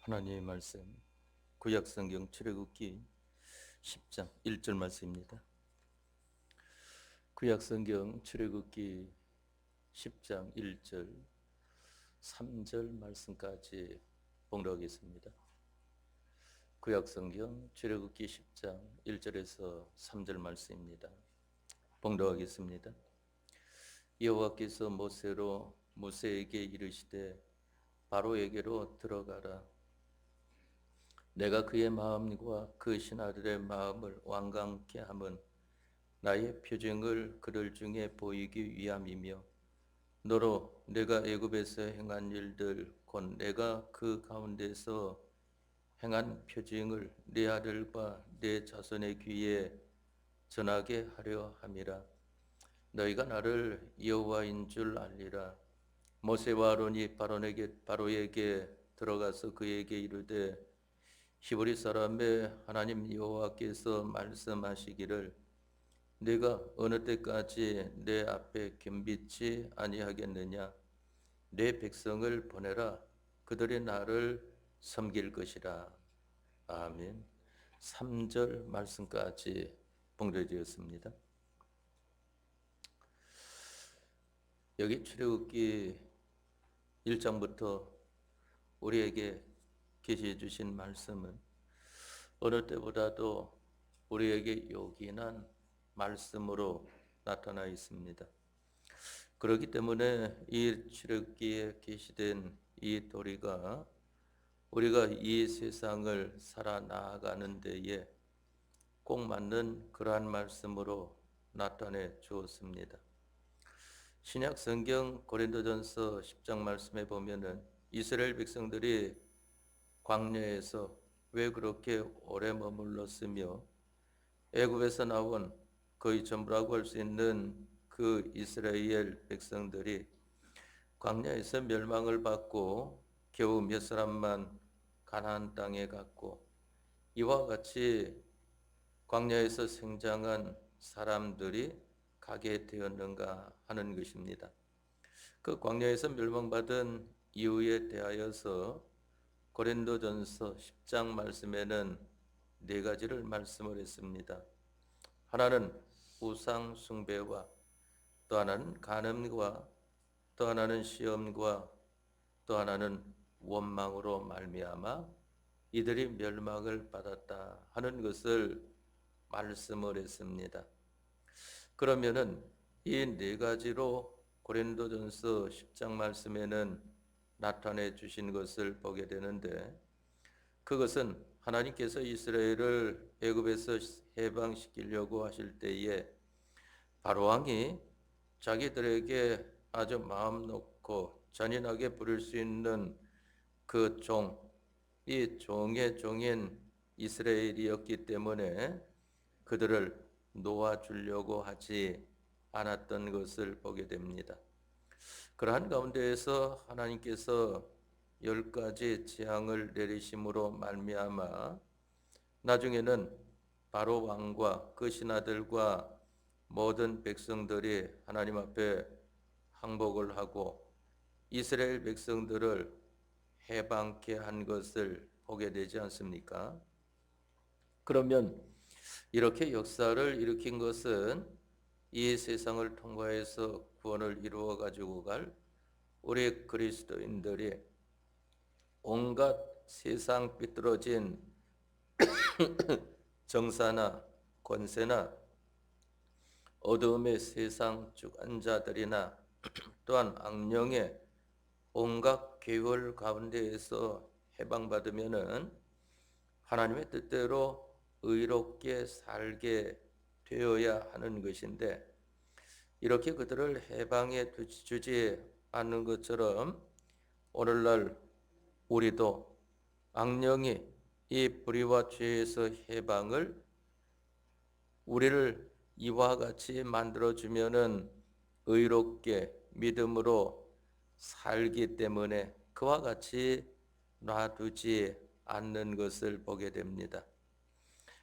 하나님의 말씀 구약성경 출애굽기 10장 1절 말씀입니다. 구약성경 출애굽기 10장 1절 3절 말씀까지 봉독하겠습니다. 구약성경 출애굽기 10장 1절에서 3절 말씀입니다. 봉독하겠습니다. 여호와께서 모세에게 이르시되 바로에게로 들어가라. 내가 그의 마음과 그 신하들의 마음을 완강케 함은 나의 표징을 그들 중에 보이기 위함이며 너로 내가 애굽에서 행한 일들 곧 내가 그 가운데서 행한 표징을 네 아들과 네 자손의 귀에 전하게 하려 함이라. 너희가 나를 여호와인 줄 알리라. 모세와 아론이 바로에게 들어가서 그에게 이르되 히브리 사람의 하나님 여호와께서 말씀하시기를 네가 어느 때까지 내 앞에 겸비치 아니하겠느냐. 내 백성을 보내라. 그들이 나를 섬길 것이라. 아멘. 3절 말씀까지 봉독되었습니다. 여기 출애굽기 1장부터 우리에게 계시해 주신 말씀은 어느 때보다도 우리에게 요긴한 말씀으로 나타나 있습니다. 그렇기 때문에 이 출애굽기에 계시된 이 도리가 우리가 이 세상을 살아나가는 데에 꼭 맞는 그러한 말씀으로 나타내 주었습니다. 신약 성경 고린도전서 10장 말씀에 보면은 이스라엘 백성들이 광야에서 왜 그렇게 오래 머물렀으며 애굽에서 나온 거의 전부라고 할 수 있는 그 이스라엘 백성들이 광야에서 멸망을 받고 겨우 몇 사람만 가나안 땅에 갔고 이와 같이 광야에서 생장한 사람들이 가게 되었는가 하는 것입니다. 그 광야에서 멸망받은 이유에 대하여서 고린도전서 10장 말씀에는 네 가지를 말씀을 했습니다. 하나는 우상 숭배와 또 하나는 간음과 또 하나는 시험과 또 하나는 원망으로 말미암아 이들이 멸망을 받았다 하는 것을 말씀을 했습니다. 그러면은 이 네 가지로 고린도전서 10장 말씀에는 나타내 주신 것을 보게 되는데 그것은 하나님께서 이스라엘을 애굽에서 해방시키려고 하실 때에 바로왕이 자기들에게 아주 마음 놓고 잔인하게 부릴 수 있는 그 종, 이 종의 종인 이스라엘이었기 때문에 그들을 놓아주려고 하지 않았던 것을 보게 됩니다. 그러한 가운데에서 하나님께서 10가지 재앙을 내리심으로 말미암아 나중에는 바로 왕과 그 신하들과 모든 백성들이 하나님 앞에 항복을 하고 이스라엘 백성들을 해방케 한 것을 보게 되지 않습니까? 그러면 이렇게 역사를 일으킨 것은 이 세상을 통과해서 구원을 이루어 가지고 갈 우리 그리스도인들이 온갖 세상 삐뚤어진 정사나 권세나 어두움의 세상 주관자들이나 또한 악령의 온갖 계율 가운데에서 해방받으면은 하나님의 뜻대로 의롭게 살게 되어야 하는 것인데 이렇게 그들을 해방해 주지 않는 것처럼 오늘날 우리도 악령이 이 불의와 죄에서 해방을 우리를 이와 같이 만들어주면은 의롭게 믿음으로 살기 때문에 그와 같이 놔두지 않는 것을 보게 됩니다.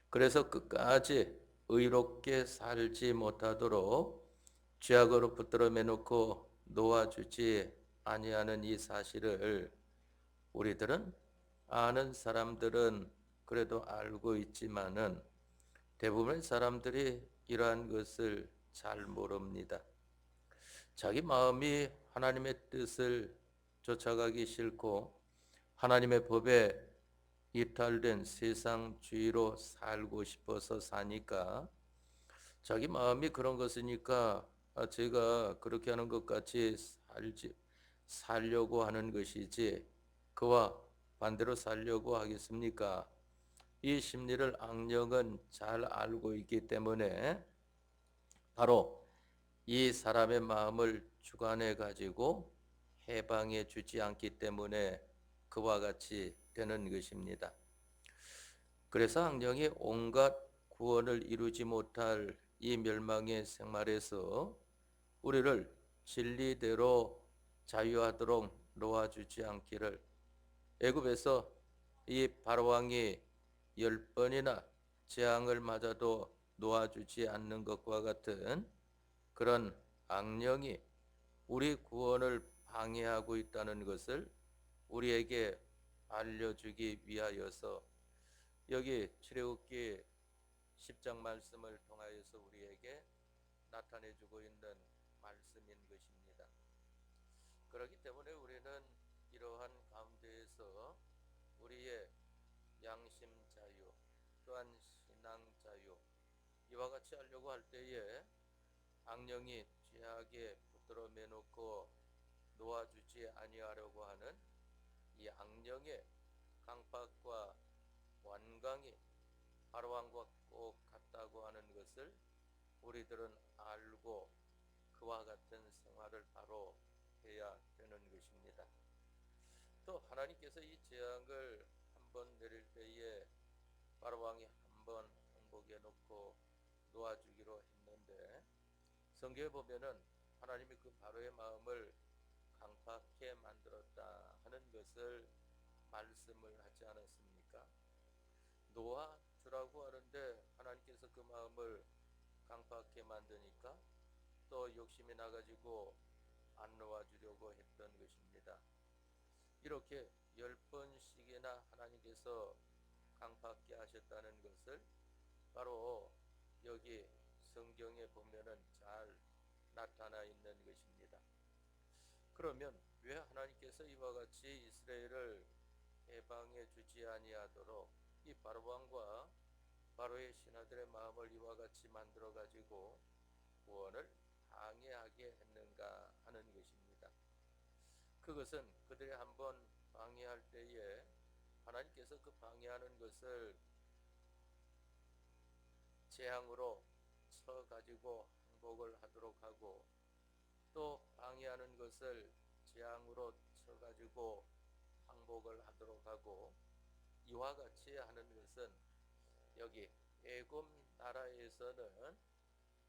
그래서 끝까지 의롭게 살지 못하도록 죄악으로 붙들어 매놓고 놓아주지 아니하는 이 사실을 우리들은 아는 사람들은 그래도 알고 있지만은 대부분의 사람들이 이러한 것을 잘 모릅니다. 자기 마음이 하나님의 뜻을 쫓아가기 싫고 하나님의 법에 이탈된 세상주의로 살고 싶어서 사니까 자기 마음이 그런 것이니까 제가 그렇게 하는 것 같이 살려고 하는 것이지 그와 반대로 살려고 하겠습니까? 이 심리를 악령은 잘 알고 있기 때문에 바로 이 사람의 마음을 주관해 가지고 해방해 주지 않기 때문에 그와 같이 되는 것입니다. 그래서 악령이 온갖 구원을 이루지 못할 이 멸망의 생활에서 우리를 진리대로 자유하도록 놓아주지 않기를 애굽에서 이 바로왕이 10번이나 재앙을 맞아도 놓아주지 않는 것과 같은 그런 악령이 우리 구원을 방해하고 있다는 것을 우리에게 알려주기 위하여서 여기 출애굽기 10장 말씀을 통하여서 우리에게 나타내주고 있는 말씀인 것입니다. 그렇기 때문에 우리는 이러한 가운데에서 우리의 양심 자유 또한 신앙 자유 이와 같이 하려고 할 때에 악령이 죄악에 붙들어 매놓고 놓아주지 아니하려고 하는 이 악령의 강팍과 완강이 바로왕과 꼭 같다고 하는 것을 우리들은 알고 그와 같은 생활을 바로 해야 되는 것입니다. 또 하나님께서 이 재앙을 한번 내릴 때에 바로왕이 한번 항복해 놓고 놓아주기로 했는데 성경에 보면은 하나님이 그 바로의 마음을 강팍해 만들었다 하는 것을 말씀을 하지 않았습니까? 놓아주라고 하는데 하나님께서 그 마음을 강팍해 만드니까 또 욕심이 나가지고 안 놓아주려고 했던 것입니다. 이렇게 10번씩이나 하나님께서 강팍해 하셨다는 것을 바로 여기 성경에 보면은 잘 나타나 있는 것입니다. 그러면 왜 하나님께서 이와 같이 이스라엘을 해방해 주지 아니하도록 이 바로왕과 바로의 신하들의 마음을 이와 같이 만들어 가지고 구원을 방해하게 했는가 하는 것입니다. 그것은 그들이 한번 방해할 때에 하나님께서 그 방해하는 것을 재앙으로 쳐 가지고 항복을 하도록 하고 또 방해하는 것을 재앙으로 쳐 가지고 항복을 하도록 하고 이와 같이 하는 것은 여기 애굽 나라에서는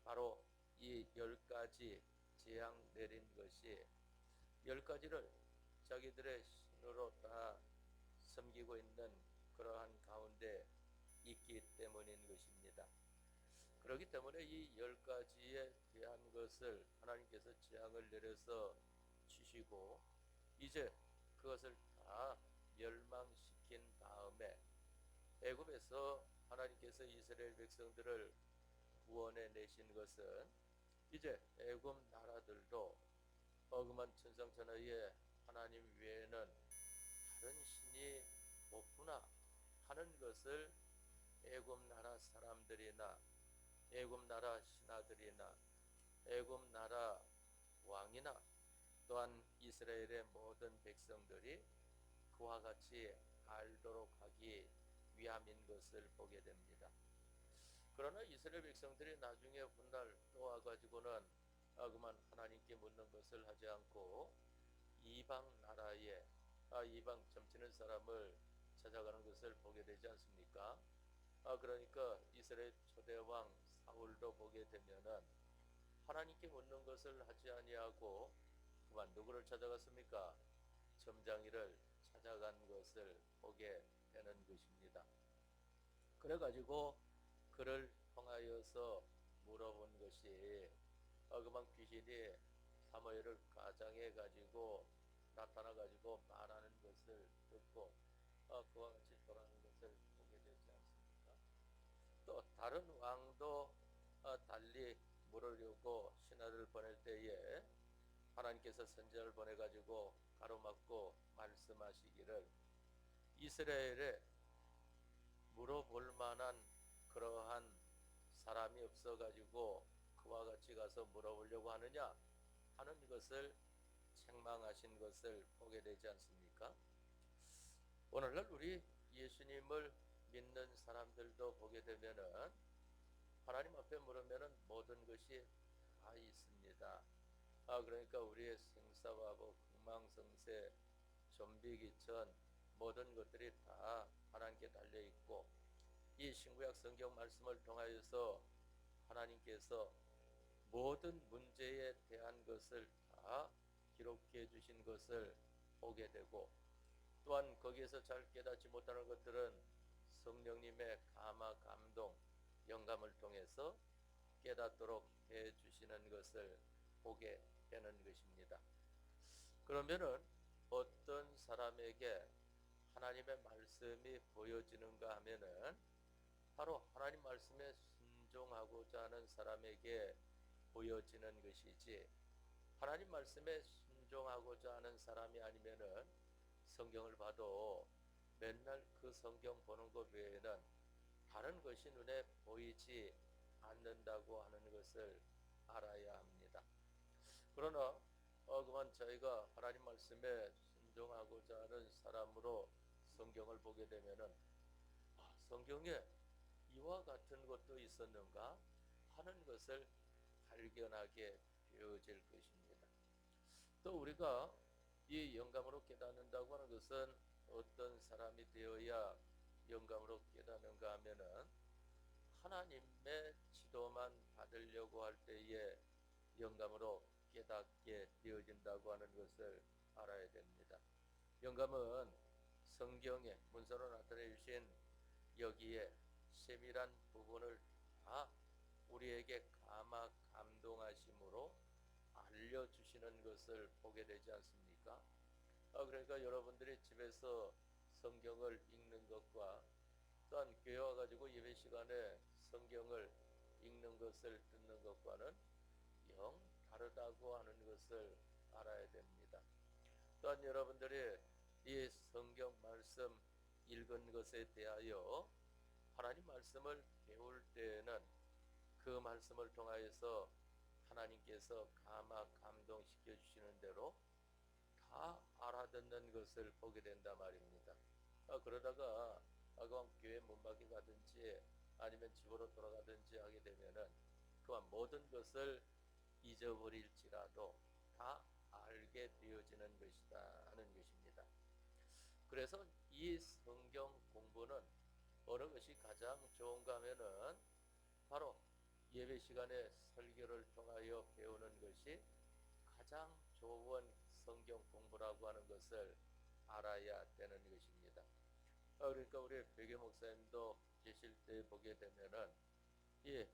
바로 이 10가지 재앙 내린 것이 10가지를 자기들의 신으로 다 섬기고 있는 그러한 가운데 있기 때문인 것입니다. 그렇기 때문에 이 10가지에 대한 것을 하나님께서 재앙을 내려서 주시고 이제 그것을 다 멸망시킨 다음에 애굽에서 하나님께서 이스라엘 백성들을 구원해 내신 것은 이제 애굽 나라들도 어금한 천상천하에 하나님 외에는 다른 신이 없구나 하는 것을 애굽 나라 사람들이나 애굽 나라 신하들이나 애굽 나라 왕이나 또한 이스라엘의 모든 백성들이 그와 같이 알도록 하기 위함인 것을 보게 됩니다. 그러나 이스라엘 백성들이 나중에 훗날 또 와가지고는 그만 하나님께 묻는 것을 하지 않고 이방 나라에 이방 점치는 사람을 찾아가는 것을 보게 되지 않습니까? 그러니까 이스라엘 초대왕 사울도 보게 되면은 하나님께 묻는 것을 하지 아니하고 그만 누구를 찾아갔습니까? 점장이를 찾아간 것을 보게 되는 것입니다. 그래가지고 그를 통하여서 물어본 것이 그만 귀신이 사무엘을 가장해 가지고 나타나 가지고 말하는 것을 듣고 그와 같이 돌아가는 것을 보게 되지 않습니까? 또 다른 왕도 달리 물으려고 신하를 보낼 때에 하나님께서 선지자를 보내가지고 가로막고 말씀하시기를 이스라엘에 물어볼 만한 그러한 사람이 없어가지고 그와 같이 가서 물어보려고 하느냐 하는 것을 책망하신 것을 보게 되지 않습니까? 오늘날 우리 예수님을 믿는 사람들도 보게 되면은 하나님 앞에 물으면은 모든 것이 다 있습니다. 그러니까 우리의 생사화복, 흥망성쇠, 존비기천 모든 것들이 다 하나님께 달려 있고 이 신구약 성경 말씀을 통하여서 하나님께서 모든 문제에 대한 것을 다 기록해 주신 것을 보게 되고 또한 거기에서 잘 깨닫지 못하는 것들은 성령님의 감화 감동 영감을 통해서 깨닫도록 해 주시는 것을 보게 되는 것입니다. 그러면은 어떤 사람에게 하나님의 말씀이 보여지는가 하면은 바로 하나님 말씀에 순종하고자 하는 사람에게 보여지는 것이지 하나님 말씀에 순종하고자 하는 사람이 아니면은 성경을 봐도 맨날 그 성경 보는 것 외에는 다른 것이 눈에 보이지 않는다고 하는 것을 알아야 합니다. 그러나 그만 저희가 하나님 말씀에 순종하고자 하는 사람으로 성경을 보게 되면은 성경에 이와 같은 것도 있었는가 하는 것을 발견하게 되어질 것입니다. 또 우리가 이 영감으로 깨닫는다고 하는 것은 어떤 사람이 되어야 영감으로 깨닫는가 하면은 하나님의 지도만 받으려고 할 때에 영감으로 깨닫게 되어진다고 하는 것을 알아야 됩니다. 영감은 성경에 문서로 나타내 주신 여기에 세밀한 부분을 다 우리에게 감화 감동하심으로 알려주시는 것을 보게 되지 않습니까? 그러니까 여러분들이 집에서 성경을 읽는 것과 또한 교회 와가지고 예배 시간에 성경을 읽는 것을 듣는 것과는 영 다르다고 하는 것을 알아야 됩니다. 또한 여러분들이 이 성경 말씀 읽은 것에 대하여 하나님 말씀을 배울 때에는 그 말씀을 통하여서 하나님께서 감화 감동시켜 주시는 대로 다 알아듣는 것을 보게 된다 말입니다. 그러다가 그만 교회 문 밖에 가든지 아니면 집으로 돌아가든지 하게 되면은 그만 모든 것을 잊어버릴지라도 다 알게 되어지는 것이다 하는 것입니다. 그래서 이 성경 공부는 어느 것이 가장 좋은가 하면은 바로 예배 시간에 설교를 통하여 배우는 것이 가장 좋은 성경 공부라고 하는 것을 알아야 되는 것입니다. 그러니까 우리 백여 목사님도 계실 때 보게 되면은 이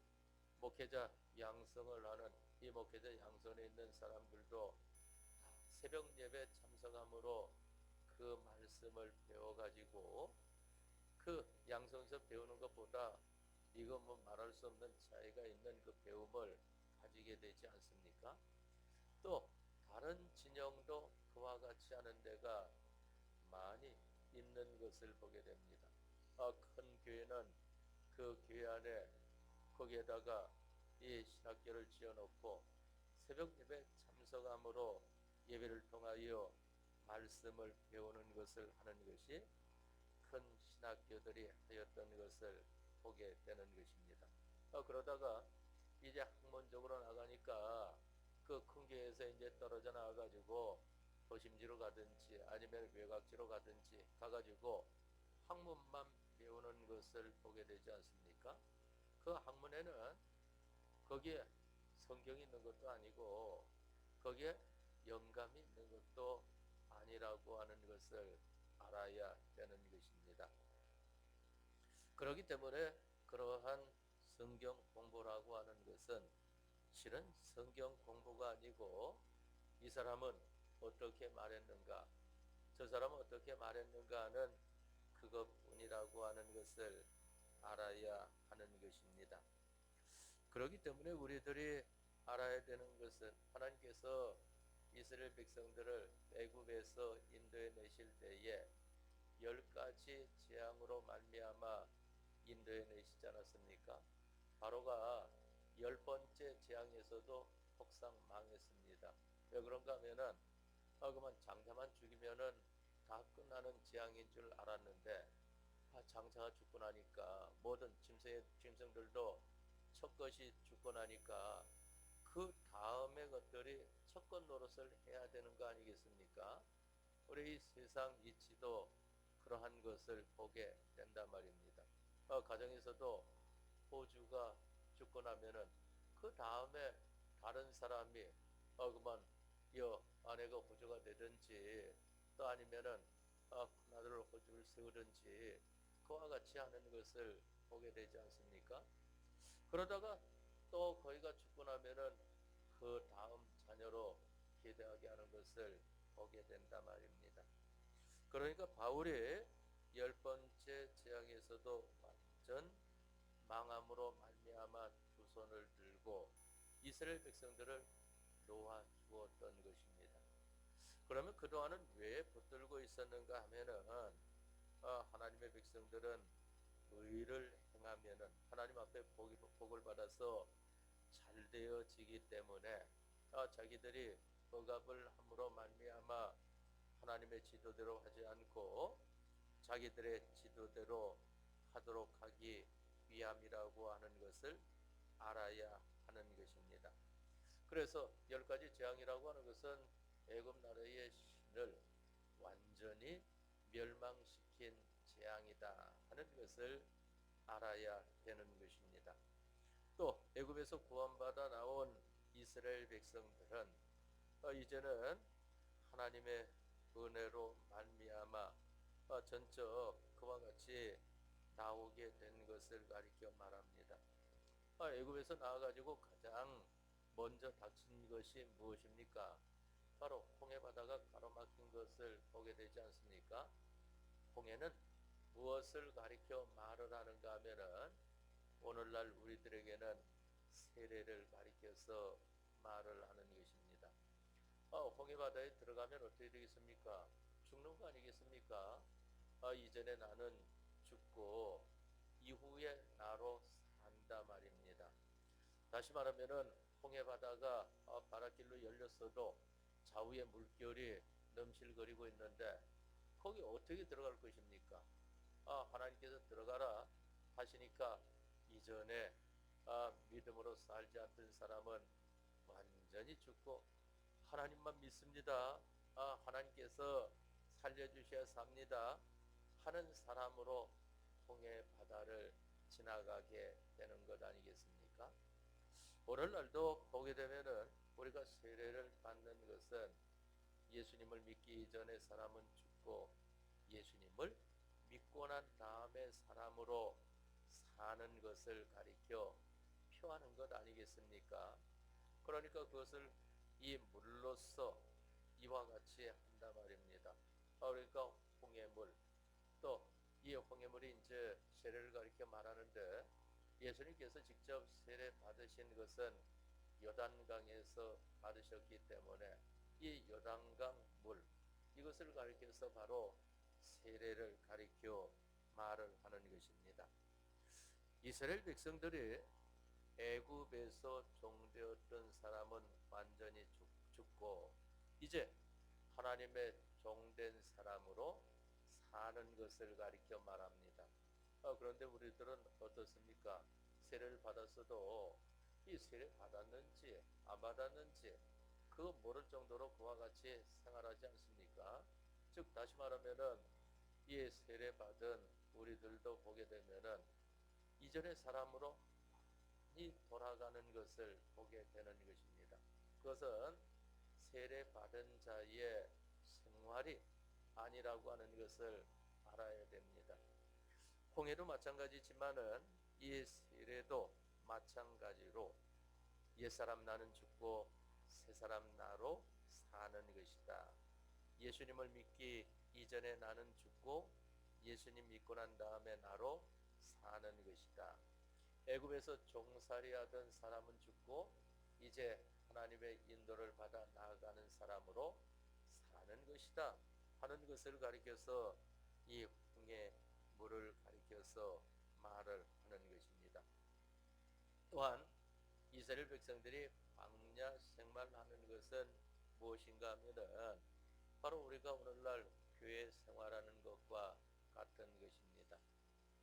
목회자 양성을 하는 이 목회자 양성에 있는 사람들도 새벽 예배 참석함으로 그 말씀을 배워가지고 그 양성에서 배우는 것보다 이거 뭐 말할 수 없는 차이가 있는 그 배움을 가지게 되지 않습니까? 또 다른 진영도 그와 같이 하는 데가 많이 있는 것을 보게 됩니다. 큰 교회는 그 교회 안에 거기에다가 이 신학교를 지어놓고 새벽 예배 참석함으로 예배를 통하여 말씀을 배우는 것을 하는 것이 큰 신학교들이 하였던 것을 보게 되는 것입니다. 그러다가 이제 학문적으로 나가니까 그 큰 교회에서 이제 떨어져 나와가지고 도심지로 가든지 아니면 외곽지로 가든지 가가지고 학문만 배우는 것을 보게 되지 않습니까? 그 학문에는 거기에 성경이 있는 것도 아니고 거기에 영감이 있는 것도 아니라고 하는 것을 알아야 되는 것입니다. 그렇기 때문에 그러한 성경 공부라고 하는 것은 실은 성경 공부가 아니고 이 사람은 어떻게 말했는가 저 사람은 어떻게 말했는가 하는 그것뿐이라고 하는 것을 알아야 하는 것입니다. 그렇기 때문에 우리들이 알아야 되는 것은 하나님께서 이스라엘 백성들을 애굽에서 인도해 내실 때에 10가지 재앙으로 말미암아 인도해 내시지 않았습니까? 바로가 10번째 재앙에서도 혹상 망했습니다. 왜 그런가 하면은 그만 장자만 죽이면은 다 끝나는 재앙인 줄 알았는데 장자가 죽고 나니까 모든 짐승들도 첫 것이 죽고 나니까 그 다음의 것들이 첫것 노릇을 해야 되는 거 아니겠습니까? 우리 이 세상 이치도 그러한 것을 보게 된단 말입니다. 가정에서도 호주가 죽고 나면은 그 다음에 다른 사람이 그만 여 아내가 호주가 되든지 또 아니면은 큰아들을 호주를 세우든지 그와 같이 하는 것을 보게 되지 않습니까? 그러다가 또 거기가 죽고 나면은 그 다음 자녀로 기대하게 하는 것을 보게 된단 말입니다. 그러니까 바울이 10번째 재앙에서도 완전 망함으로 말미암아 두 손을 들고 이스라엘 백성들을 놓아 주었던 것입니다. 그러면 그동안은 왜 붙들고 있었는가 하면은 하나님의 백성들은 의를 행하면은 하나님 앞에 복을 받아서 잘 되어지기 때문에 자기들이 억압을 함으로 말미암아 하나님의 지도대로 하지 않고 자기들의 지도대로 하도록 하기 위함이라고 하는 것을 알아야 하는 것입니다. 그래서 10가지 재앙이라고 하는 것은 애굽 나라의 신을 완전히 멸망시킨 재앙이다 하는 것을 알아야 되는 것입니다. 또 애굽에서 구원받아 나온 이스라엘 백성들은 이제는 하나님의 은혜로 말미암아 전적 그와 같이 나오게 된 것을 가리켜 말합니다. 애굽에서 나와가지고 가장 먼저 닥친 것이 무엇입니까? 바로 홍해 바다가 가로막힌 것을 보게 되지 않습니까? 홍해는 무엇을 가리켜 말을 하는가 하면은 오늘날 우리들에게는 세례를 가리켜서 말을 하는 것입니다. 홍해 바다에 들어가면 어떻게 되겠습니까? 죽는 거 아니겠습니까? 이전에 나는 죽고 이후에 나로 산다 말입니다. 다시 말하면은 홍해 바다가 바닷길로 열렸어도 좌우에 물결이 넘실거리고 있는데 거기 어떻게 들어갈 것입니까? 하나님께서 들어가라 하시니까 이전에 믿음으로 살지 않던 사람은 완전히 죽고 하나님만 믿습니다. 하나님께서 살려주셔야 삽니다. 하는 사람으로 홍해 바다를 지나가게 되는 것 아니겠습니까? 오늘날도 보게 되면은 우리가 세례를 받는 것은 예수님을 믿기 이전에 사람은 죽고 예수님을 믿고 난 다음에 사람으로 사는 것을 가리켜 표하는 것 아니겠습니까? 그러니까 그것을 이 물로써 이와 같이 한다 말입니다. 그러니까 홍해물 또 이 홍해물이 이제 세례를 가리켜 말하는데 예수님께서 직접 세례 받으신 것은 요단강에서 받으셨기 때문에 이 요단강 물 이것을 가리켜서 바로 세례를 가리켜 말을 하는 것입니다. 이스라엘 백성들이 애굽에서 종되었던 사람은 완전히 죽고 이제 하나님의 종된 사람으로 사는 것을 가리켜 말합니다. 그런데 우리들은 어떻습니까? 세례를 받았어도 이 세례 받았는지 안 받았는지 그거 모를 정도로 그와 같이 생활하지 않습니까? 즉 다시 말하면은 이 세례 받은 우리들도 보게 되면은 이전의 사람으로 이 돌아가는 것을 보게 되는 것입니다. 그것은 세례 받은 자의 생활이 아니라고 하는 것을 알아야 됩니다. 홍해도 마찬가지지만은 이 세례도 마찬가지로 옛사람 나는 죽고 새사람 나로 사는 것이다. 예수님을 믿기 이전에 나는 죽고 예수님 믿고 난 다음에 나로 사는 것이다. 애굽에서 종살이하던 사람은 죽고 이제 하나님의 인도를 받아 나아가는 사람으로 사는 것이다 하는 것을 가리켜서 이 홍해 물을 가리켜서 말을 하는 것입니다. 또한 이스라엘 백성들이 광야 생활하는 것은 무엇인가 하면은 바로 우리가 오늘날 교회 생활하는 것과 같은 것입니다.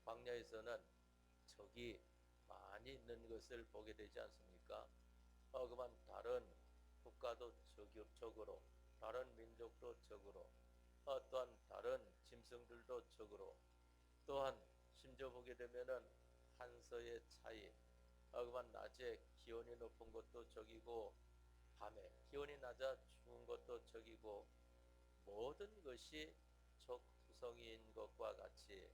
광야에서는 적이 많이 있는 것을 보게 되지 않습니까? 그만 다른 국가도 적으로, 다른 민족도 적으로, 또한 다른 짐승들도 적으로, 또한 심지어 보게 되면은 한서의 차이, 그만 낮에 기온이 높은 것도 적이고 밤에 기온이 낮아 추운 것도 적이고 모든 것이 적투성이인 것과 같이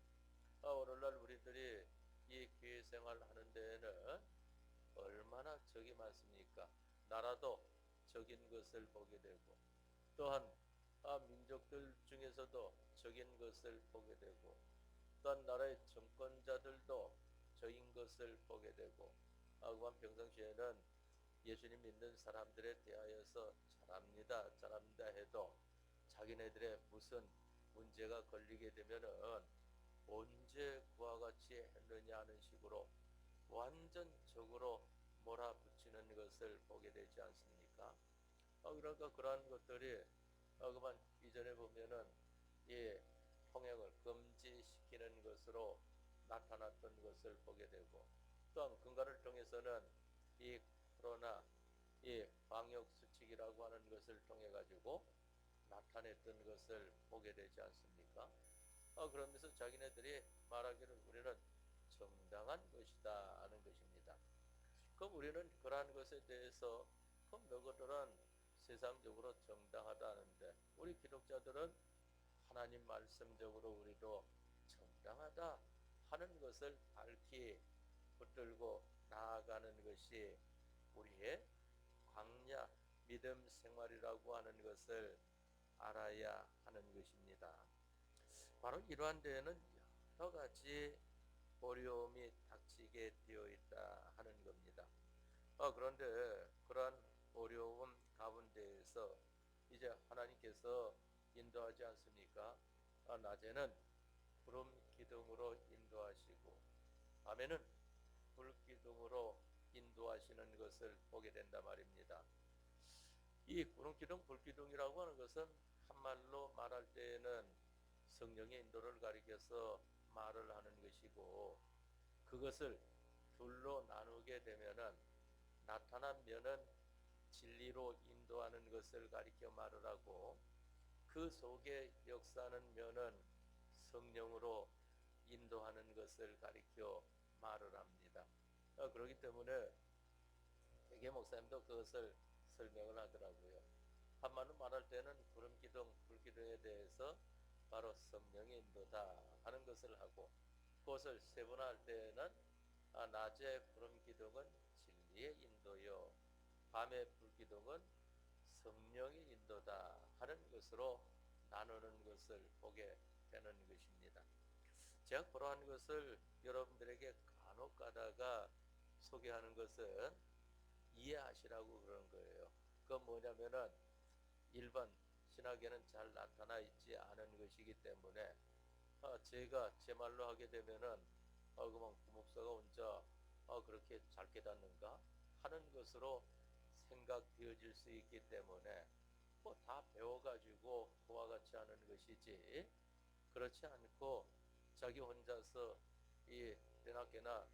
오늘날 우리들이 이 교회 생활 하는 데에는 얼마나 적이 많습니까? 나라도 적인 것을 보게 되고 또한 민족들 중에서도 적인 것을 보게 되고 또한 나라의 정권자들도 적인 것을 보게 되고 그만 평상시에는 예수님 믿는 사람들에 대하여서 잘합니다 해도 자기네들의 무슨 문제가 걸리게 되면은 언제 그와 같이 했느냐 하는 식으로 완전적으로 몰아붙이는 것을 보게 되지 않습니까? 그러니까 그러한 것들이 그만 이전에 보면은 이 통행을 금지시키는 것으로 나타났던 것을 보게 되고 또한 근간을 통해서는 이 코로나 이 방역 수칙이라고 하는 것을 통해 가지고 나타냈던 것을 보게 되지 않습니까? 그러면서 자기네들이 말하기를 우리는 정당한 것이다 하는 것입니다. 그럼 우리는 그러한 것에 대해서 그럼 너희들은 세상적으로 정당하다 하는데 우리 기독자들은 하나님 말씀적으로 우리도 정당하다 하는 것을 밝히 붙들고 나아가는 것이 우리의 광야 믿음 생활이라고 하는 것을 알아야 하는 것입니다. 바로 이러한 데에는 여러 가지 어려움이 닥치게 되어 있다 하는 겁니다. 그런데 그러한 어려움 가운데에서 이제 하나님께서 인도하지 않습니까? 낮에는 구름 기둥으로 인도하시고 밤에는 불 기둥으로 인도하시는 것을 보게 된다 말입니다. 이 구름 기둥, 불 기둥이라고 하는 것은 한말로 말할 때에는 성령의 인도를 가리켜서 말을 하는 것이고 그것을 둘로 나누게 되면은 나타난 면은 진리로 인도하는 것을 가리켜 말을 하고 그 속에 역사하는 면은 성령으로 인도하는 것을 가리켜 말을 합니다. 그렇기 때문에 대개 목사님도 그것을 설명을 하더라고요. 한마디로 말할 때는 구름 기둥, 불 기둥에 대해서 바로 성령의 인도다 하는 것을 하고 그것을 세분화할 때는 낮에 구름 기둥은 진리의 인도요 밤의 불 기둥은 성령의 인도다 하는 것으로 나누는 것을 보게 되는 것입니다. 제가 그러한 것을 여러분들에게 간혹 가다가 소개하는 것은 이해하시라고 그러는 거예요. 그건 뭐냐면은 일반 신학에는 잘 나타나 있지 않은 것이기 때문에 제가 제 말로 하게 되면은 그만 구목사가 혼자 그렇게 잘 깨닫는가 하는 것으로 생각되어질 수 있기 때문에 뭐 다 배워가지고 그와 같이 하는 것이지 그렇지 않고 자기 혼자서 이 때나깨나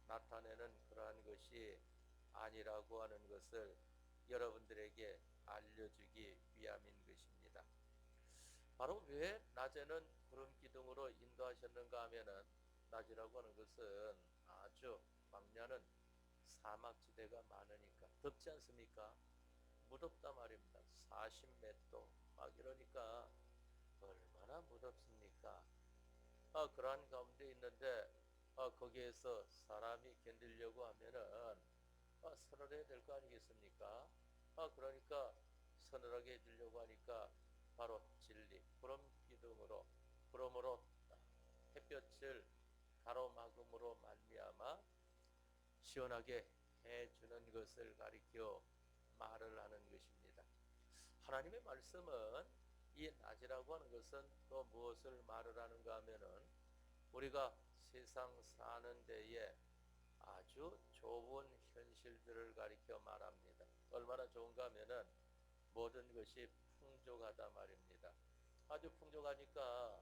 나타내는 그러한 것이 아니라고 하는 것을 여러분들에게 알려주기 위함인 것입니다. 바로 왜 낮에는 구름 기둥으로 인도하셨는가 하면은 낮이라고 하는 것은 아주 광야는 사막지대가 많으니까 덥지 않습니까? 무덥다 말입니다. 40몇 도 막 이러니까 얼마나 무덥습니까? 그러한 가운데 있는데 거기에서 사람이 견디려고 하면은 서늘해야 될 거 아니겠습니까? 그러니까 서늘하게 해주려고 하니까 바로 진리, 구름 기둥으로 구름으로 햇볕을 가로막음으로 말미암아 시원하게 해주는 것을 가리켜 말을 하는 것입니다. 하나님의 말씀은 이 낮이라고 하는 것은 또 무엇을 말을 하는가 하면은 우리가 세상 사는 데에 아주 좋은 현실들을 가리켜 말합니다. 얼마나 좋은가 하면은 모든 것이 풍족하다 말입니다. 아주 풍족하니까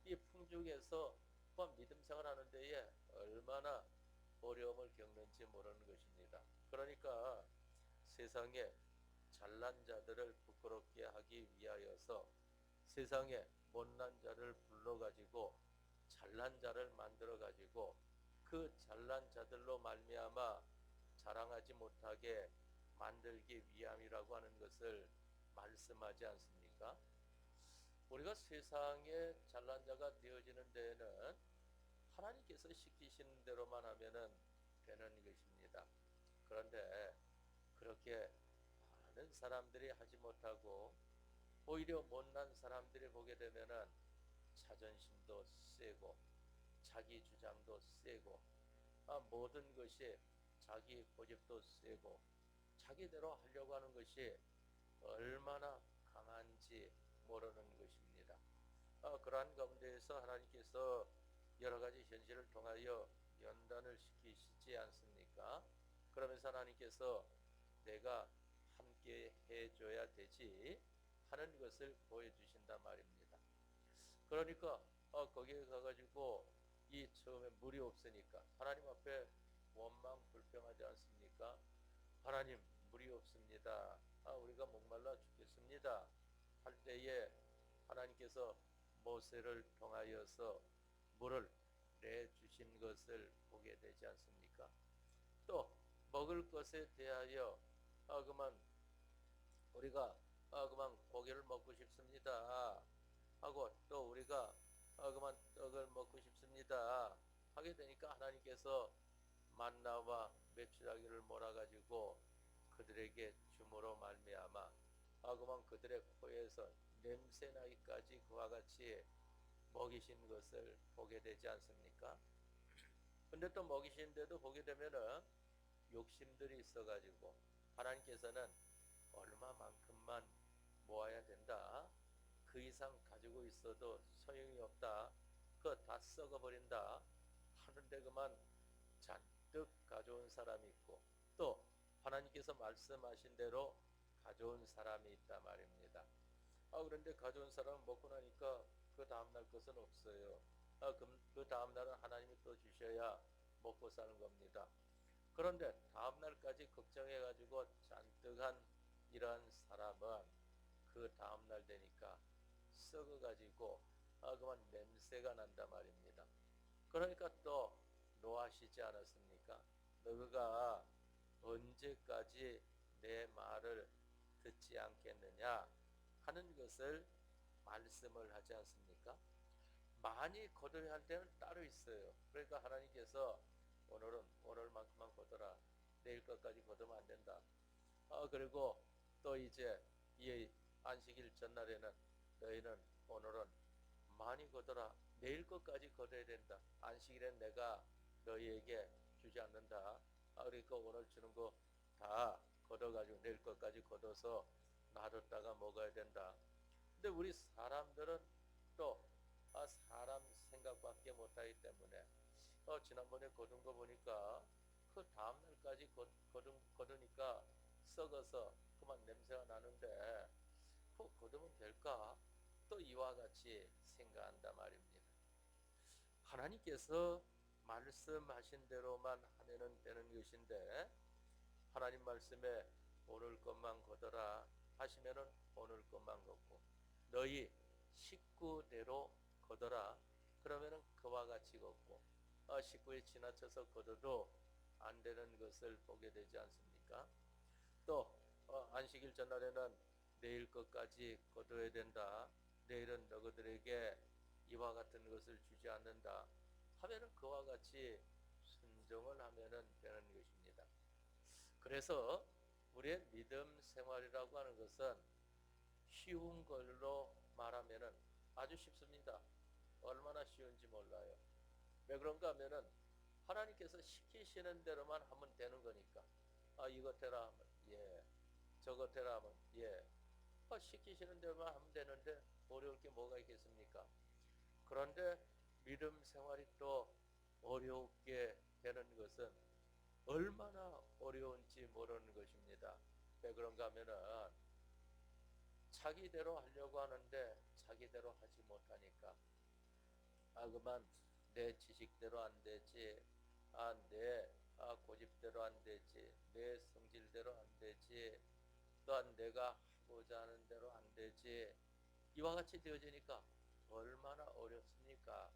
이 풍족에서 믿음 생활하는 데에 얼마나 어려움을 겪는지 모르는 것입니다. 그러니까 세상에 잘난 자들을 부끄럽게 하기 위하여서 세상에 못난 자를 불러가지고 잘난 자를 만들어가지고 그 잘난 자들로 말미암아 자랑하지 못하게 만들기 위함이라고 하는 것을 말씀하지 않습니까? 우리가 세상에 잘난 자가 되어지는 데에는 하나님께서 시키시는 대로만 하면은 되는 것입니다. 그런데 그렇게 많은 사람들이 하지 못하고 오히려 못난 사람들이 보게 되면은 자존심도 세고 자기 주장도 세고 모든 것이 자기 고집도 세고 자기대로 하려고 하는 것이 얼마나 강한지 모르는 것입니다. 그러한 가운데에서 하나님께서 여러 가지 현실을 통하여 연단을 시키시지 않습니까? 그러면서 하나님께서 내가 함께 해줘야 되지 하는 것을 보여주신단 말입니다. 그러니까 거기에 가가지고 이 처음에 물이 없으니까 하나님 앞에 원망 불평하지 않습니까? 하나님 물이 없습니다. 우리가 목말라 죽겠습니다. 할 때에 하나님께서 모세를 통하여서 물을 내주신 것을 보게 되지 않습니까? 또 먹을 것에 대하여 그만 우리가 그만 고기를 먹고 싶습니다 하고 또 우리가 그만 떡을 먹고 싶습니다 하게 되니까 하나님께서 만나와 메추라기를 몰아가지고 그들에게 줌으로 말미암아 그만 그들의 코에서 냄새나기까지 그와 같이 먹이신 것을 보게 되지 않습니까? 근데 또 먹이신데도 보게 되면은 욕심들이 있어가지고 하나님께서는 얼마만큼만 모아야 된다. 그 이상 가지고 있어도 소용이 없다. 그거 다 썩어버린다. 하는데 그만 잔뜩 가져온 사람이 있고 또 하나님께서 말씀하신 대로 가져온 사람이 있다 말입니다. 그런데 가져온 사람은 먹고 나니까 그 다음날 것은 없어요. 그 다음날은 하나님이 또 주셔야 먹고 사는 겁니다. 그런데 다음날까지 걱정해가지고 잔뜩한 이러한 사람은 그 다음날 되니까 썩어가지고 그만 냄새가 난단 말입니다. 그러니까 또 노하시지 않았습니까? 너가 언제까지 내 말을 듣지 않겠느냐 하는 것을 말씀을 하지 않습니까? 많이 거둬야 할 때는 따로 있어요. 그러니까 하나님께서 오늘은 오늘만큼만 거둬라. 내일 것까지 거두면 안 된다. 그리고 또 이제 이 안식일 전날에는 너희는 오늘은 많이 거둬라. 내일 것까지 거둬야 된다. 안식일엔 내가 너희에게 주지 않는다. 그러니까 오늘 주는 거 다 걷어가지고 내일 것까지 걷어서 놔뒀다가 먹어야 된다. 근데 우리 사람들은 또 사람 생각밖에 못하기 때문에 지난번에 거둔 거 보니까 그 다음날까지 거두니까 썩어서 그만 냄새가 나는데 그거 거두면 될까? 또 이와 같이 생각한단 말입니다. 하나님께서 말씀하신 대로만 하면 되는 것인데 하나님 말씀에 오늘 것만 거둬라 하시면은 오늘 것만 걷고 너희 식구대로 거둬라 그러면은 그와 같이 걷고 식구에 지나쳐서 거둬도 안 되는 것을 보게 되지 않습니까? 또 안식일 전날에는 내일 것까지 거둬야 된다. 내일은 너희들에게 이와 같은 것을 주지 않는다. 하면은 그와 같이 순종을 하면은 되는 것입니다. 그래서 우리의 믿음 생활이라고 하는 것은 쉬운 걸로 말하면은 아주 쉽습니다. 얼마나 쉬운지 몰라요. 왜 그런가 하면은 하나님께서 시키시는 대로만 하면 되는 거니까. 이거 되라 하면 예, 저거 되라 하면 예. 시키시는 대로만 하면 되는데 어려울 게 뭐가 있겠습니까? 그런데 믿음 생활이 또 어렵게 되는 것은 얼마나 어려운지 모르는 것입니다. 왜 그런가 하면은 자기대로 하려고 하는데 자기대로 하지 못하니까 그만 내 지식대로 안 되지, 내 고집대로 안 되지, 내 성질대로 안 되지, 또한 내가 하고자 하는 대로 안 되지, 이와 같이 되어지니까 얼마나 어렵습니까?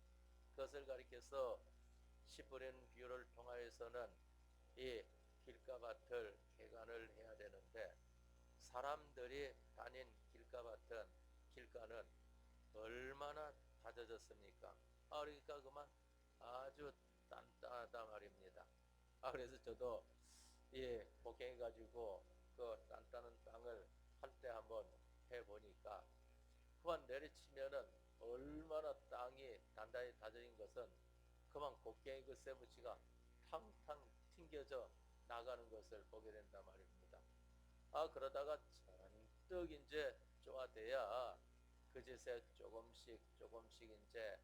그것을 가리켜서 시부린 비유를 통하여서는 이 길가밭을 개간을 해야 되는데 사람들이 다닌 길가밭은 길가는 얼마나 다져졌습니까? 그러니까 그만 아주 단단하다 말입니다. 그래서 저도 복행해 가지고 그 단단한 땅을 할 때 한번 해보니까 그만 내리치면은 얼마나 땅이 단단히 다져진 것은 그만 곡괭이 그 쇠붙이가 탕탕 튕겨져 나가는 것을 보게 된단 말입니다. 그러다가 잔뜩 이제 쪼아대야 그짓에 조금씩 조금씩 이제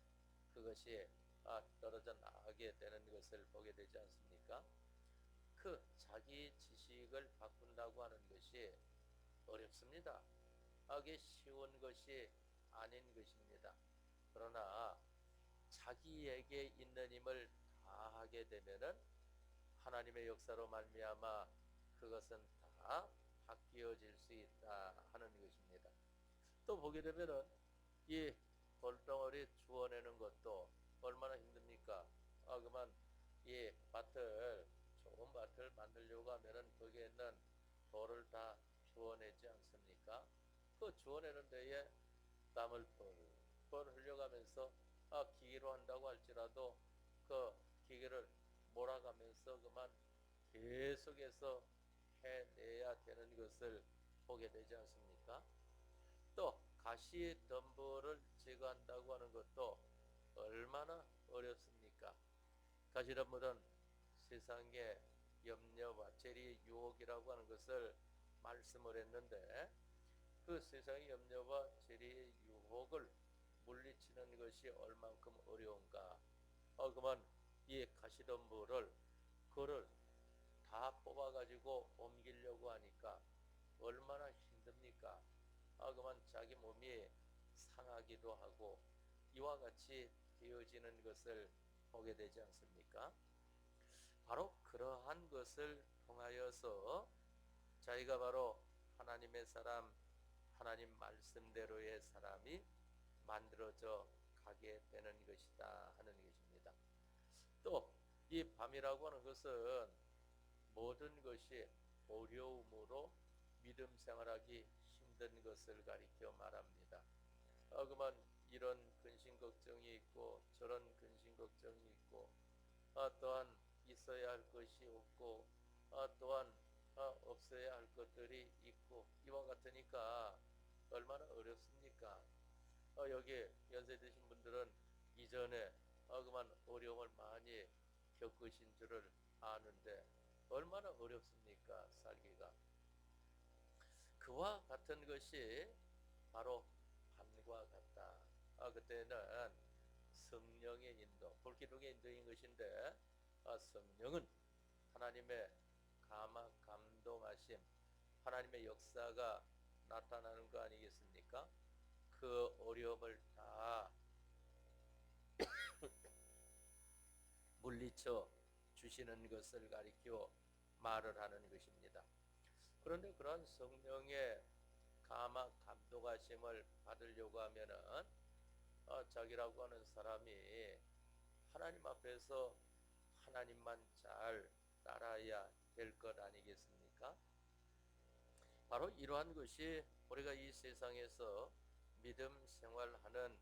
그것이 떨어져 나가게 되는 것을 보게 되지 않습니까? 그 자기 지식을 바꾼다고 하는 것이 어렵습니다. 그게 쉬운 것이 아닌 것입니다. 그러나 자기에게 있는 힘을 다하게 되면은 하나님의 역사로 말미암아 그것은 다 바뀌어질 수 있다 하는 것입니다. 또 보게 되면은 이 돌덩어리 주워내는 것도 얼마나 힘듭니까? 그만 이 밭을 좋은 밭을 만들려고 하면은 거기에 있는 돌을 다 주워내지 않습니까? 그 주워내는 데에 땀을 뻘뻘 흘려가면서 기계로 한다고 할지라도 그 기계를 몰아가면서 그만 계속해서 해내야 되는 것을 보게 되지 않습니까? 또 가시 덤불을 제거한다고 하는 것도 얼마나 어렵습니까? 가시 덤불은 세상의 염려와 재리의 유혹이라고 하는 것을 말씀을 했는데 그 세상의 염려와 재리의 유혹을 물리치는 것이 얼만큼 어려운가. 그만 이 가시덤불을 그를 다 뽑아가지고 옮기려고 하니까 얼마나 힘듭니까? 그만 자기 몸이 상하기도 하고 이와 같이 되어지는 것을 보게 되지 않습니까? 바로 그러한 것을 통하여서 자기가 바로 하나님의 사람, 하나님 말씀대로의 사람이 만들어져 가게 되는 것이다 하는 것입니다. 또 이 밤이라고 하는 것은 모든 것이 어려움으로 믿음 생활하기 힘든 것을 가리켜 말합니다. 그만 이런 근심 걱정이 있고 저런 근심 걱정이 있고 또한 있어야 할 것이 없고 또한 없어야 할 것들이 있고 이와 같으니까 얼마나 어렵습니까? 여기 연세 드신 분들은 이전에 그만 어려움을 많이 겪으신 줄을 아는데 얼마나 어렵습니까? 살기가. 그와 같은 것이 바로 밤과 같다. 그때는 성령의 인도, 불기둥의 인도인 것인데 성령은 하나님의 감동하심, 하나님의 역사가 나타나는 거 아니겠습니까? 그 어려움을 다 물리쳐 주시는 것을 가리켜 말을 하는 것입니다. 그런데 그런 성령의 감동하심을 받으려고 하면은 자기라고 하는 사람이 하나님 앞에서 하나님만 잘 따라야 될 것 아니겠습니까? 바로 이러한 것이 우리가 이 세상에서 믿음 생활하는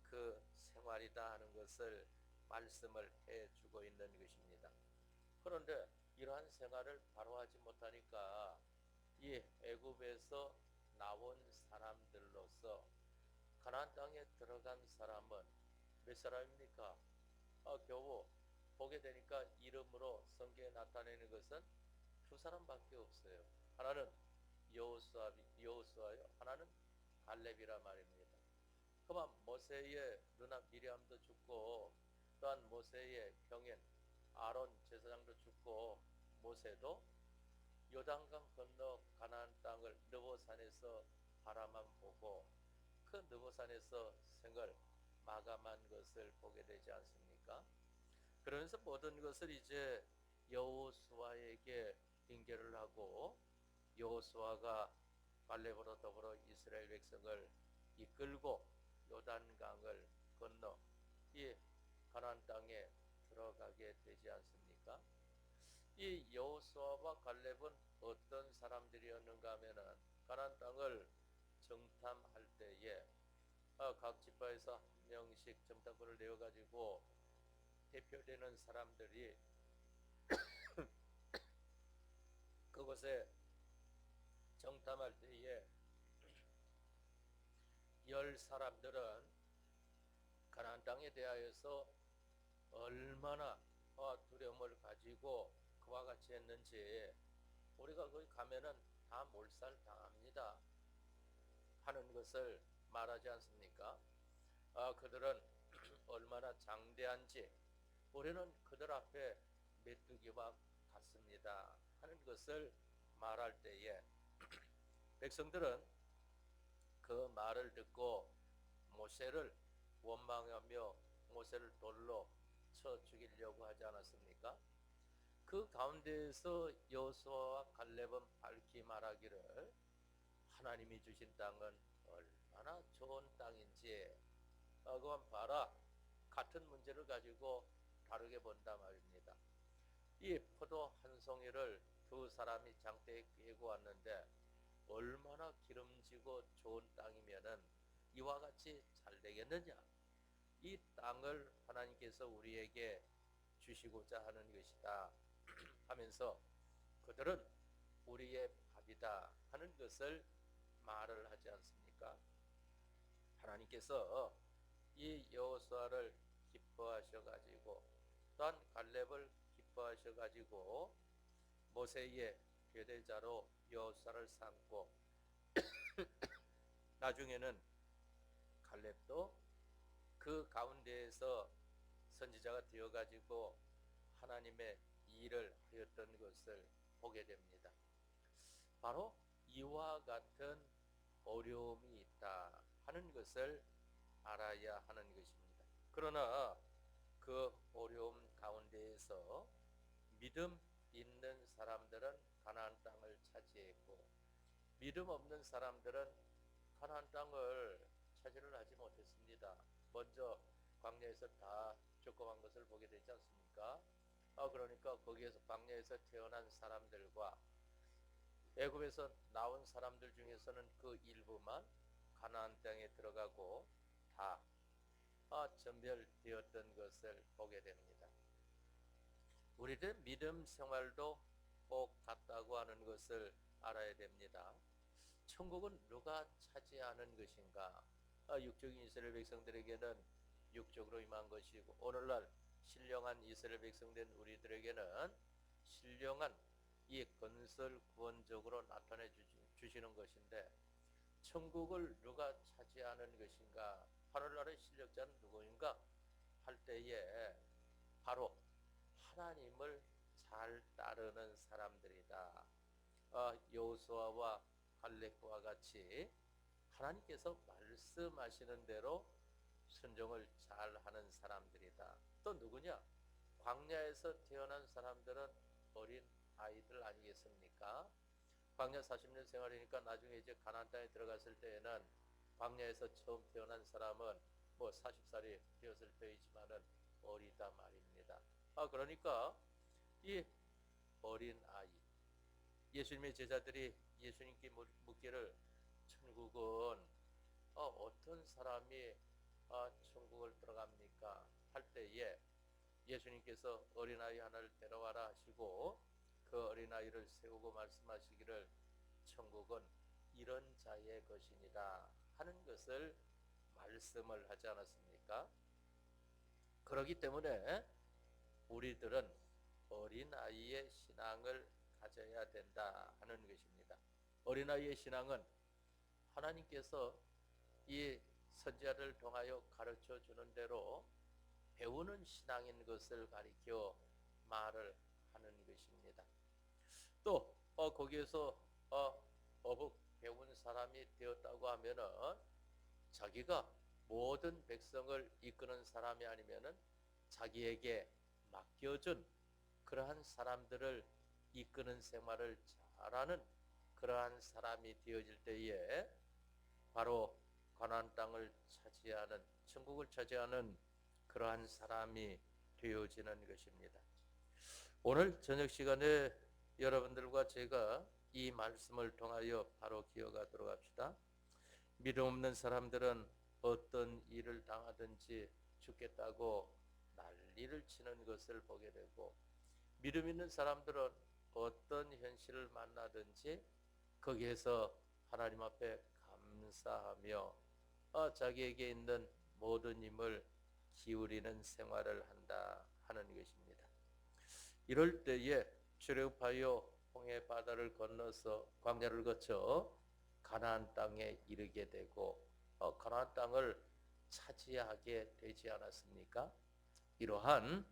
그 생활이다 하는 것을 말씀을 해주고 있는 것입니다. 그런데 이러한 생활을 바로 하지 못하니까 이 애굽에서 나온 사람들로서 가나안 땅에 들어간 사람은 몇 사람입니까? 겨우 보게 되니까 이름으로 성경에 나타내는 것은 두 사람밖에 없어요. 하나는 여호수아요. 하나는 갈렙이라 말입니다. 그만 모세의 누나 미리암도 죽고 또한 모세의 형인 아론 제사장도 죽고 모세도 요단강 건너 가나안 땅을 느보산에서 바라만 보고 그 느보산에서 생을 마감한 것을 보게 되지 않습니까? 그러면서 모든 것을 이제 여호수아에게 인계를 하고 여호수아가 갈렙으로 더불어 이스라엘 백성을 이끌고 요단강을 건너 이 가나안 땅에 들어가게 되지 않습니까? 이 여호수아와 갈렙은 어떤 사람들이었는가 하면은 가나안 땅을 정탐할 때에 각 지파에서 한 명씩 정탐꾼을 내어 가지고 대표되는 사람들이 그곳에 정탐할 때에 10사람들은 가나안 땅에 대하여서 얼마나 두려움을 가지고 그와 같이 했는지 우리가 거기 가면은 다 몰살당합니다 하는 것을 말하지 않습니까? 그들은 얼마나 장대한지 우리는 그들 앞에 메뚜기와 같습니다 하는 것을 말할 때에 백성들은 그 말을 듣고 모세를 원망하며 모세를 돌로 쳐 죽이려고 하지 않았습니까? 그 가운데에서 여호수아와 갈렙은 밝히 말하기를 하나님이 주신 땅은 얼마나 좋은 땅인지 그만 봐라. 같은 문제를 가지고 다르게 본다 말입니다. 이 포도 한 송이를 두 사람이 장대에 깨고 왔는데 얼마나 기름지고 좋은 땅이면은 이와 같이 잘 되겠느냐? 이 땅을 하나님께서 우리에게 주시고자 하는 것이다 하면서 그들은 우리의 밥이다 하는 것을 말을 하지 않습니까? 하나님께서 이 여호수아를 기뻐하셔 가지고 또한 갈렙을 기뻐하셔 가지고 모세의 대대자로 여호수아를 삼고 나중에는 갈렙도 그 가운데에서 선지자가 되어 가지고 하나님의 일을 하였던 것을 보게 됩니다. 바로 이와 같은 어려움이 있다 하는 것을 알아야 하는 것입니다. 그러나 그 어려움 가운데에서 믿음 있는 사람들은 가나안 땅을 차지했고 믿음 없는 사람들은 가나안 땅을 차지를 하지 못했습니다. 먼저 광야에서 다 쫓겨간 것을 보게 되지 않습니까? 그러니까 거기에서 광야에서 태어난 사람들과 애굽에서 나온 사람들 중에서는 그 일부만 가나안 땅에 들어가고 다 전멸되었던 것을 보게 됩니다. 우리들 믿음 생활도 꼭 같다고 하는 것을 알아야 됩니다. 천국은 누가 차지하는 것인가? 육적인 이스라엘 백성들에게는 육적으로 임한 것이고 오늘날 신령한 이스라엘 백성된 우리들에게는 신령한 이 건설 구원적으로 나타내 주시는 것인데 천국을 누가 차지하는 것인가? 하늘나라의 실력자는 누구인가? 할 때에 바로 하나님을 잘 따르는 사람들이다. 여호수아와 갈렙과 같이 하나님께서 말씀하시는 대로 순종을 잘 하는 사람들이다. 또 누구냐? 광야에서 태어난 사람들은 어린 아이들 아니겠습니까? 광야 40년 생활이니까 나중에 이제 가나안 땅에 들어갔을 때에는 광야에서 처음 태어난 사람은 뭐 40살이 되었을 때이지만은 어리다 말입니다. 그러니까 이 어린 아이 예수님의 제자들이 예수님께 묻기를 천국은 어떤 사람이 천국을 들어갑니까? 할 때에 예수님께서 어린아이 하나를 데려와라 하시고 그 어린아이를 세우고 말씀하시기를 천국은 이런 자의 것이니라 하는 것을 말씀을 하지 않았습니까? 그렇기 때문에 우리들은 어린아이의 신앙을 가져야 된다 하는 것입니다. 어린아이의 신앙은 하나님께서 이 선지자를 통하여 가르쳐 주는 대로 배우는 신앙인 것을 가리켜 말을 하는 것입니다. 또 거기에서 어북 배운 사람이 되었다고 하면은 자기가 모든 백성을 이끄는 사람이 아니면은 자기에게 맡겨준 그러한 사람들을 이끄는 생활을 잘하는 그러한 사람이 되어질 때에 바로 가나안 땅을 차지하는, 천국을 차지하는 그러한 사람이 되어지는 것입니다. 오늘 저녁 시간에 여러분들과 제가 이 말씀을 통하여 바로 기억하도록 합시다. 믿음 없는 사람들은 어떤 일을 당하든지 죽겠다고 난리를 치는 것을 보게 되고, 믿음 있는 사람들은 어떤 현실을 만나든지 거기에서 하나님 앞에 감사하며 자기에게 있는 모든 힘을 기울이는 생활을 한다 하는 것입니다. 이럴 때에 출애굽하여 홍해 바다를 건너서 광야를 거쳐 가나안 땅에 이르게 되고 가나안 땅을 차지하게 되지 않았습니까? 이러한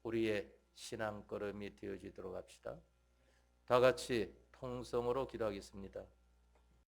우리의 신앙 걸음이 되어지도록 합시다. 다 같이 통성으로 기도하겠습니다.